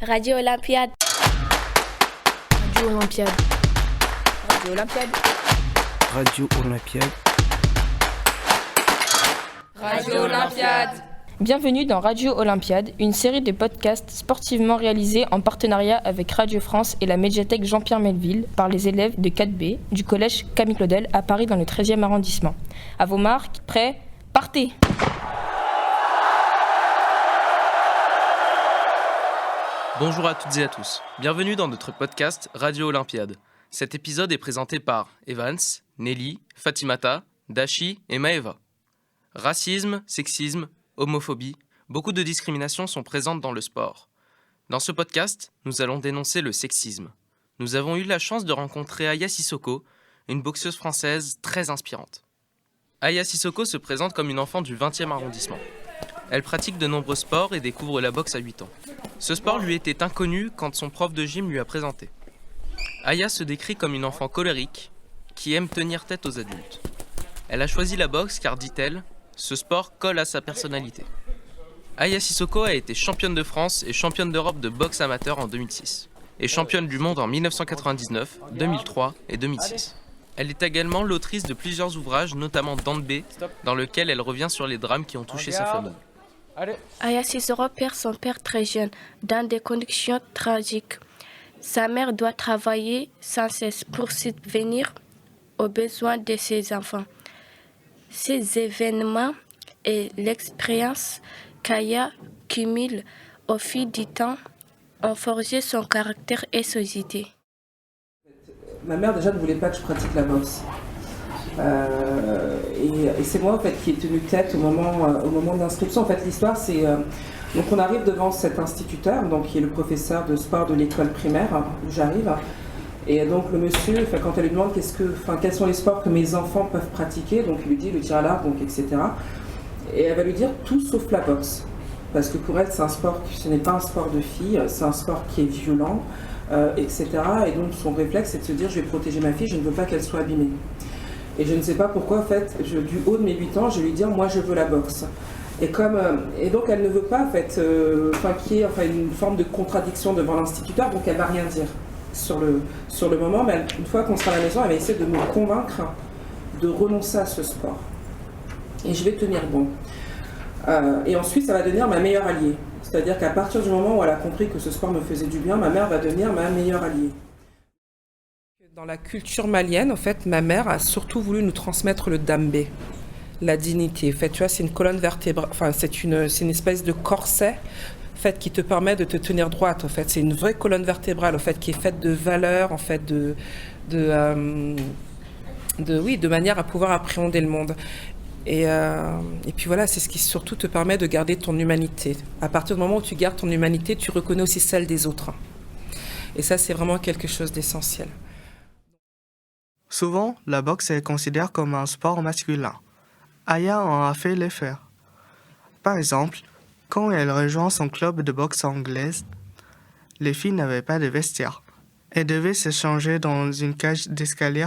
Radio Olympiade. Radio Olympiade. Radio Olympiade. Radio Olympiade. Radio Olympiade. Bienvenue dans Radio Olympiade, une série de podcasts sportivement réalisés en partenariat avec Radio France et la médiathèque Jean-Pierre Melville par les élèves de 4B du collège Camille Claudel à Paris dans le 13e arrondissement. À vos marques, prêts, partez! Bonjour à toutes et à tous, bienvenue dans notre podcast Radio Olympiade. Cet épisode est présenté par Evans, Nelly, Fatimata, Dashi et Maeva. Racisme, sexisme, homophobie, beaucoup de discriminations sont présentes dans le sport. Dans ce podcast, nous allons dénoncer le sexisme. Nous avons eu la chance de rencontrer Aya Sissoko, une boxeuse française très inspirante. Aya Sissoko se présente comme une enfant du 20e arrondissement. Elle pratique de nombreux sports et découvre la boxe à 8 ans. Ce sport lui était inconnu quand son prof de gym lui a présenté. Aya se décrit comme une enfant colérique qui aime tenir tête aux adultes. Elle a choisi la boxe car, dit-elle, ce sport colle à sa personnalité. Aya Sissoko a été championne de France et championne d'Europe de boxe amateur en 2006 et championne du monde en 1999, 2003 et 2006. Elle est également l'autrice de plusieurs ouvrages, notamment Dambé, dans lequel elle revient sur les drames qui ont touché sa famille. Aya Sissoko perd son père très jeune, dans des conditions tragiques. Sa mère doit travailler sans cesse pour subvenir aux besoins de ses enfants. Ces événements et l'expérience qu'Aya cumule au fil du temps ont forgé son caractère et ses idées. Ma mère déjà ne voulait pas que je pratique la boxe. Et c'est moi en fait qui ai tenu tête au moment de l'inscription. En fait, l'histoire c'est donc on arrive devant cet instituteur, donc qui est le professeur de sport de l'école primaire où j'arrive. Et donc le monsieur, quand elle lui demande quels sont les sports que mes enfants peuvent pratiquer, donc il lui dit le tir à l'arc, donc etc. Et elle va lui dire tout sauf la boxe, parce que pour elle c'est un sport, ce n'est pas un sport de filles, c'est un sport qui est violent, etc. Et donc son réflexe c'est de se dire je vais protéger ma fille, je ne veux pas qu'elle soit abîmée. Et je ne sais pas pourquoi, en fait, du haut de mes 8 ans, je vais lui dire, moi, je veux la boxe. Et donc, elle ne veut pas, en fait, qu'il y ait une forme de contradiction devant l'instituteur, donc elle ne va rien dire sur le moment. Mais une fois qu'on sera à la maison, elle va essayer de me convaincre de renoncer à ce sport. Et je vais tenir bon. Et ensuite, ça va devenir ma meilleure alliée. C'est-à-dire qu'à partir du moment où elle a compris que ce sport me faisait du bien, ma mère va devenir ma meilleure alliée. Dans la culture malienne, en fait, ma mère a surtout voulu nous transmettre le dambé, la dignité. En fait, tu vois, c'est une colonne vertébrale, c'est une espèce de corset, en fait, qui te permet de te tenir droite. En fait, c'est une vraie colonne vertébrale, en fait, qui est faite de valeurs, en fait, de manière à pouvoir appréhender le monde. Et puis voilà, c'est ce qui surtout te permet de garder ton humanité. À partir du moment où tu gardes ton humanité, tu reconnais aussi celle des autres. Et ça, c'est vraiment quelque chose d'essentiel. Souvent, la boxe est considérée comme un sport masculin. Aya en a fait l'effet. Par exemple, quand elle rejoint son club de boxe anglaise, les filles n'avaient pas de vestiaire. Elles devaient se changer dans une cage d'escalier.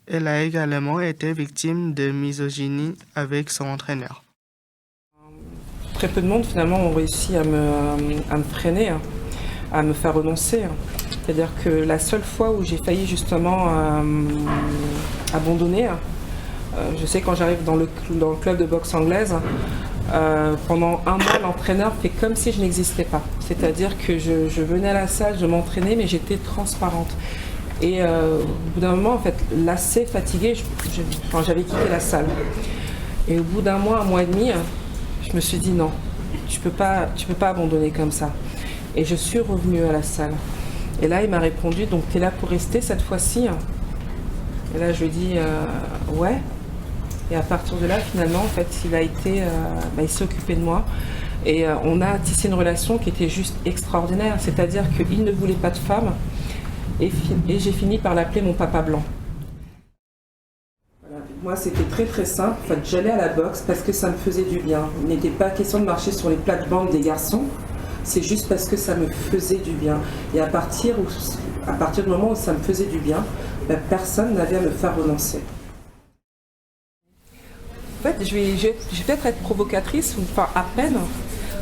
Elle a également été victime de misogynie avec son entraîneur. Très peu de monde finalement ont réussi à me freiner, à me faire renoncer. C'est-à-dire que la seule fois où j'ai failli justement abandonner, je sais quand j'arrive dans le club de boxe anglaise, pendant un mois l'entraîneur fait comme si je n'existais pas. C'est-à-dire que je venais à la salle, je m'entraînais mais j'étais transparente. Et au bout d'un moment, en fait, lassée, fatiguée, j'avais quitté la salle. Et au bout d'un mois et demi, je me suis dit non, tu peux pas abandonner comme ça. Et je suis revenue à la salle. Et là, il m'a répondu, donc t'es là pour rester cette fois-ci? Et là, je lui ai dit, ouais. Et à partir de là, finalement, en fait, il s'est occupé de moi. Et on a tissé une relation qui était juste extraordinaire. C'est-à-dire qu'il ne voulait pas de femme. Et j'ai fini par l'appeler mon papa blanc. Voilà. Moi, c'était très très simple. En fait, j'allais à la boxe parce que ça me faisait du bien. Il n'était pas question de marcher sur les plates-bandes des garçons. C'est juste parce que ça me faisait du bien. Et à partir du moment où ça me faisait du bien, personne n'avait à me faire renoncer. En fait, je vais peut-être être provocatrice, à peine,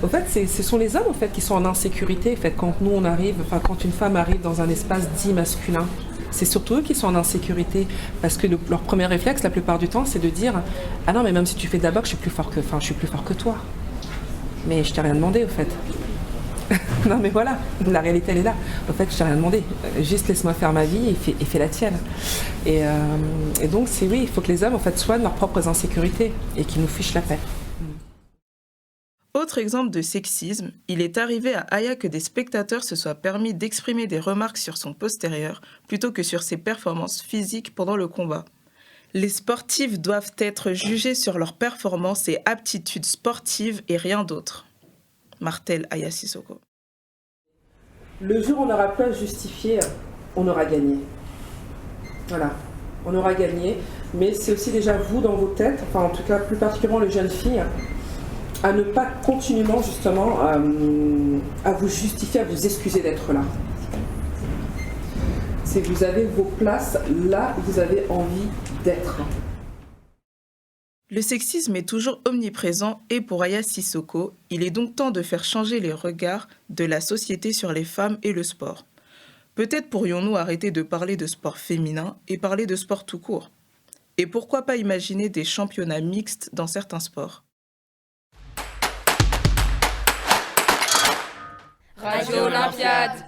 Au fait, ce sont les hommes en fait, qui sont en insécurité. En fait, quand nous on arrive, enfin quand une femme arrive dans un espace dit masculin, c'est surtout eux qui sont en insécurité. Parce que leur premier réflexe, la plupart du temps, c'est de dire « Ah non, mais même si tu fais de la boxe, je suis plus fort que toi. » Mais je t'ai rien demandé, au fait. Non, mais voilà, la réalité, elle est là. En fait, je t'ai rien demandé. Juste laisse-moi faire ma vie et fais la tienne. Et donc, oui, il faut que les hommes, en fait, soignent leurs propres insécurités et qu'ils nous fichent la paix. Autre exemple de sexisme, il est arrivé à Aya que des spectateurs se soient permis d'exprimer des remarques sur son postérieur plutôt que sur ses performances physiques pendant le combat. Les sportifs doivent être jugés sur leurs performances et aptitudes sportives et rien d'autre. Martèle Aya Sissoko. Le jour où on n'aura plus à justifier, on aura gagné. Voilà, on aura gagné. Mais c'est aussi déjà vous dans vos têtes, enfin en tout cas plus particulièrement les jeunes filles, à ne pas continuellement justement à vous justifier, à vous excuser d'être là. C'est que vous avez vos places là où vous avez envie d'être. Le sexisme est toujours omniprésent et pour Aya Sissoko, il est donc temps de faire changer les regards de la société sur les femmes et le sport. Peut-être pourrions-nous arrêter de parler de sport féminin et parler de sport tout court. Et pourquoi pas imaginer des championnats mixtes dans certains sports ? Radio Olympiade.